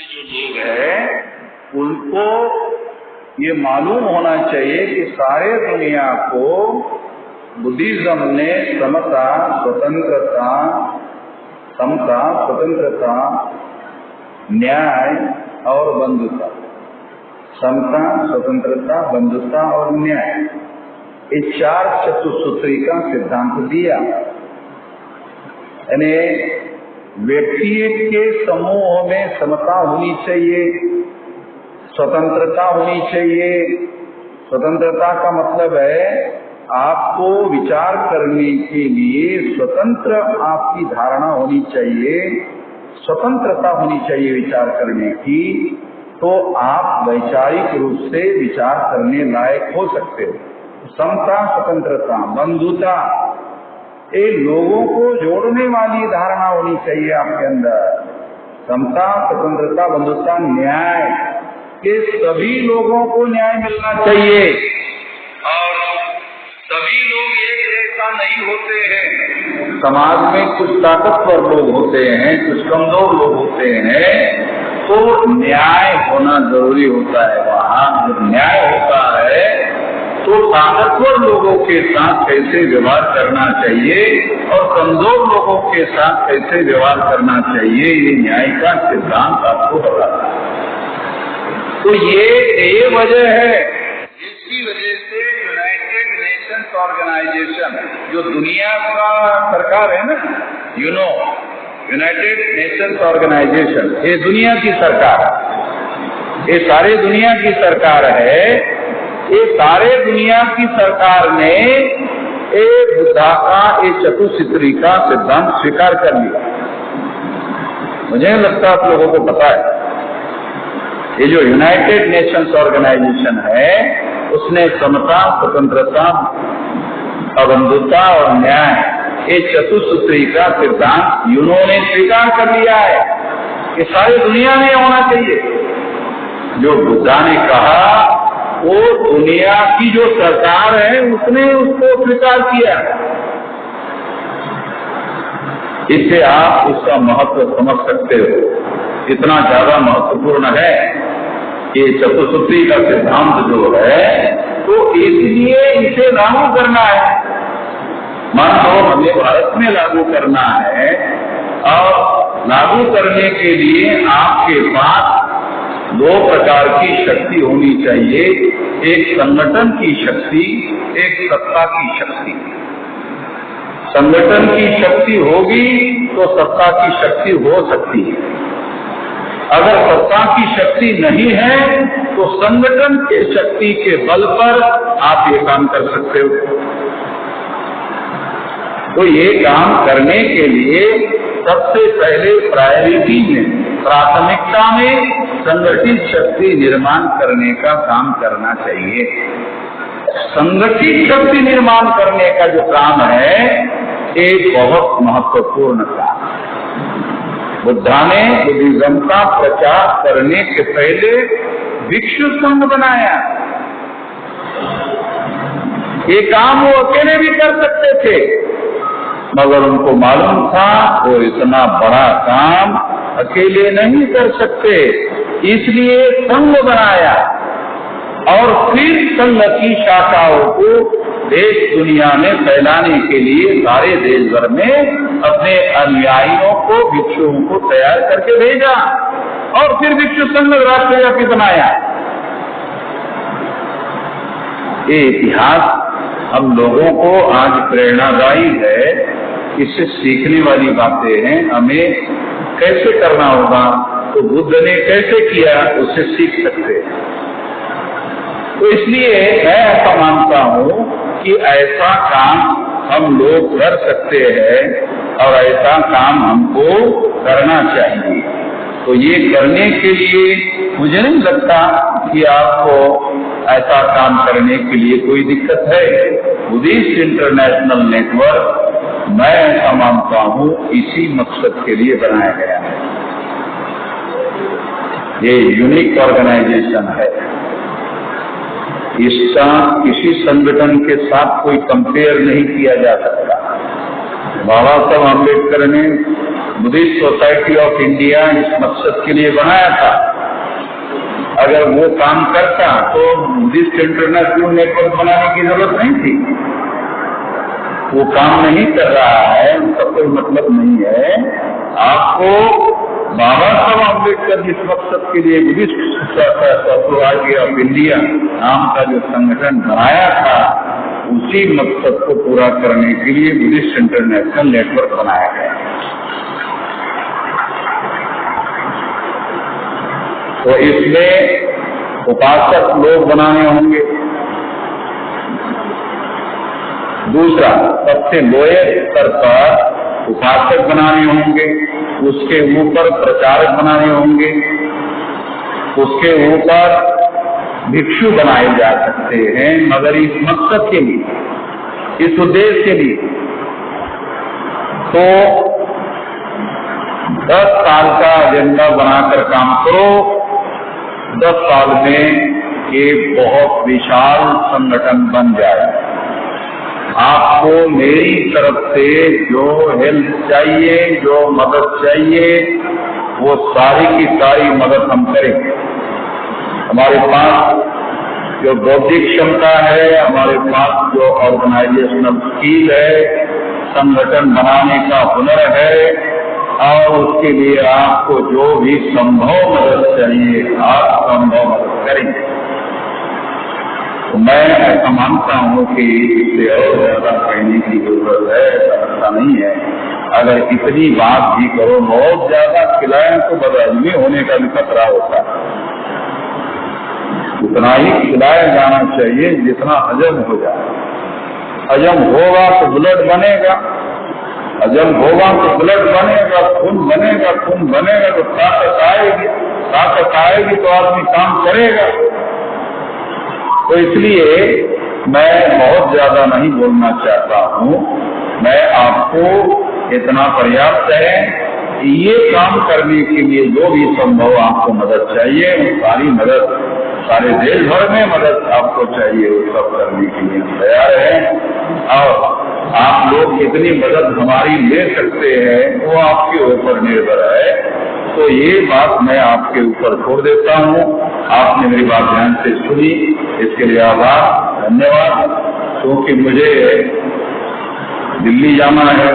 जो लोग हैं उनको ये मालूम होना चाहिए कि सारे दुनिया को बुद्धिज्म ने समता, स्वतंत्रता, समता, स्वतंत्रता, न्याय और बंधुता, समता, स्वतंत्रता, बंधुता और न्याय, ये चार चतुसूत्री का सिद्धांत दिया। यानी व्यक्ति के समूह में समता होनी चाहिए, स्वतंत्रता होनी चाहिए। स्वतंत्रता का मतलब है आपको विचार करने के लिए स्वतंत्र आपकी धारणा होनी चाहिए, स्वतंत्रता होनी चाहिए विचार करने की, तो आप वैचारिक रूप से विचार करने लायक हो सकते हो। समता, स्वतंत्रता, बंधुता, ये लोगों को जोड़ने वाली धारणा होनी चाहिए आपके अंदर। समता, स्वतंत्रता, बंधुता, न्याय, ये सभी लोगों को न्याय मिलना चाहिए और सभी लोग एक जैसा नहीं होते हैं। समाज में कुछ ताकतवर लोग होते हैं, कुछ कमजोर लोग होते हैं, तो न्याय होना जरूरी होता है। वहाँ जब न्याय होता है तो ताकतवर लोगों के साथ कैसे व्यवहार करना चाहिए और कमजोर लोगों के साथ कैसे व्यवहार करना चाहिए, ये न्याय का सिद्धांत आपको बताता है। तो ये वजह है जिसकी वजह से यूनाइटेड नेशंस ऑर्गेनाइजेशन, जो दुनिया का सरकार है ना, यूनाइटेड नेशंस ऑर्गेनाइजेशन, ये दुनिया की सरकार, ये सारे दुनिया की सरकार है। ये सारे दुनिया की सरकार ने बुद्धा का ये चतुसूत्री का सिद्धांत स्वीकार कर लिया। मुझे लगता है आप लोगों को पता है, ये जो यूनाइटेड नेशंस ऑर्गेनाइजेशन है उसने समता, स्वतंत्रता, बंधुता और न्याय, ये चतुसूत्री का सिद्धांत उन्होंने स्वीकार कर लिया है कि सारी दुनिया में होना चाहिए। जो बुद्धा ने कहा वो दुनिया की जो सरकार है उसने उसको स्वीकार किया। इससे आप उसका महत्व समझ सकते हो, इतना ज्यादा महत्वपूर्ण है कि चतुसूत्री का सिद्धांत जो है, तो इसलिए इसे लागू करना है। मान लो हमें भारत में लागू करना है और लागू करने के लिए आपके पास दो प्रकार की शक्ति होनी चाहिए, एक संगठन की शक्ति, एक सत्ता की शक्ति। संगठन की शक्ति होगी तो सत्ता की शक्ति हो सकती है। अगर सत्ता की शक्ति नहीं है तो संगठन के शक्ति के बल पर आप ये काम कर सकते हो। तो ये काम करने के लिए सबसे पहले प्रायोरिटी में, प्राथमिकता में संगठित शक्ति निर्माण करने का काम करना चाहिए। संगठित शक्ति निर्माण करने का जो काम है एक बहुत महत्वपूर्ण काम। बुद्धा ने बुद्धिज्म का प्रचार करने के पहले भिक्षु संघ बनाया। ये काम वो अकेले भी कर सकते थे, मगर उनको मालूम था वो इतना बड़ा काम अकेले नहीं कर सकते, इसलिए संघ बनाया और फिर संघ की शाखाओं को देश दुनिया में फैलाने के लिए सारे देश भर में अपने अनुयायियों को, भिक्षुओं को तैयार करके भेजा और फिर भिक्षु संघ राष्ट्रव्यापी बनाया। ये इतिहास हम लोगों को आज प्रेरणादायी है, इससे सीखने वाली बातें हैं। हमें कैसे करना होगा, तो बुद्ध ने कैसे किया उससे सीख सकते हैं। तो इसलिए मैं ऐसा मानता हूँ कि ऐसा काम हम लोग कर सकते हैं और ऐसा काम हमको करना चाहिए। तो ये करने के लिए मुझे नहीं लगता कि आपको ऐसा काम करने के लिए कोई दिक्कत है। बुद्धिस्ट इंटरनेशनल नेटवर्क, मैं ऐसा मानता हूँ, इसी मकसद के लिए बनाया गया है। ये यूनिक ऑर्गेनाइजेशन है, इसका किसी संगठन के साथ कोई कंपेयर नहीं किया जा सकता। बाबा साहब अम्बेडकर ने बुद्धिस्ट सोसाइटी ऑफ इंडिया इस मकसद के लिए बनाया था। अगर वो काम करता तो बुद्धिस्ट इंटरनेशनल नेटवर्क बनाने की जरूरत नहीं थी। वो काम नहीं कर रहा है, उसका कोई मतलब नहीं है। आपको बाबा साहब अम्बेडकर जिस मकसद के लिए बुद्धिस्ट सोसाइटी ऑफ इंडिया नाम का जो संगठन बनाया था, उसी मकसद को पूरा करने के लिए बुद्धिस्ट इंटरनेशनल नेटवर्क बनाया गया। तो इसमें उपासक लोग बनाने होंगे। दूसरा, सबसे लोएस्ट स्तर पर उपासक बनाने होंगे, उसके ऊपर प्रचारक बनाने होंगे, उसके ऊपर भिक्षु बनाए जा सकते हैं, मगर इस मकसद के लिए, इस उद्देश्य के लिए तो 10 साल का एजेंडा बनाकर काम करो। 10 साल में एक बहुत विशाल संगठन बन जाए। आपको मेरी तरफ से जो हेल्प चाहिए, जो मदद चाहिए, वो सारी की सारी मदद हम करेंगे। हमारे पास जो बौद्धिक क्षमता है, हमारे पास जो ऑर्गेनाइजेशनल स्किल है, संगठन बनाने का हुनर है, और उसके लिए आपको जो भी संभव मदद चाहिए, आप संभव मदद करेंगे। तो मैं ऐसा मानता हूँ कि इससे और ज्यादा कहने की जरूरत है, ऐसा नहीं है। अगर इतनी बात भी करो, बहुत ज्यादा खिलाएं तो बदहजमी होने का भी खतरा होता है। उतना ही खिलाया जाना चाहिए जितना हजम हो जाए। हजम होगा तो ब्लड बनेगा, हजम होगा तो ब्लड बनेगा, खून बनेगा, खून बनेगा तो ताकत आएगी, ताकत आएगी तो आदमी काम करेगा। तो इसलिए मैं बहुत ज्यादा नहीं बोलना चाहता हूँ। मैं आपको इतना पर्याप्त है कि ये काम करने के लिए जो भी संभव आपको मदद चाहिए, सारी मदद, सारे देश भर में मदद आपको चाहिए, वो सब करने के लिए हम तैयार हैं। और आप लोग कितनी मदद हमारी ले सकते हैं वो आपके ऊपर निर्भर है। तो ये बात मैं आपके ऊपर छोड़ देता हूँ। आपने मेरी बात ध्यान से सुनी, इसके लिए आभार, धन्यवाद। क्योंकि मुझे दिल्ली जाना है,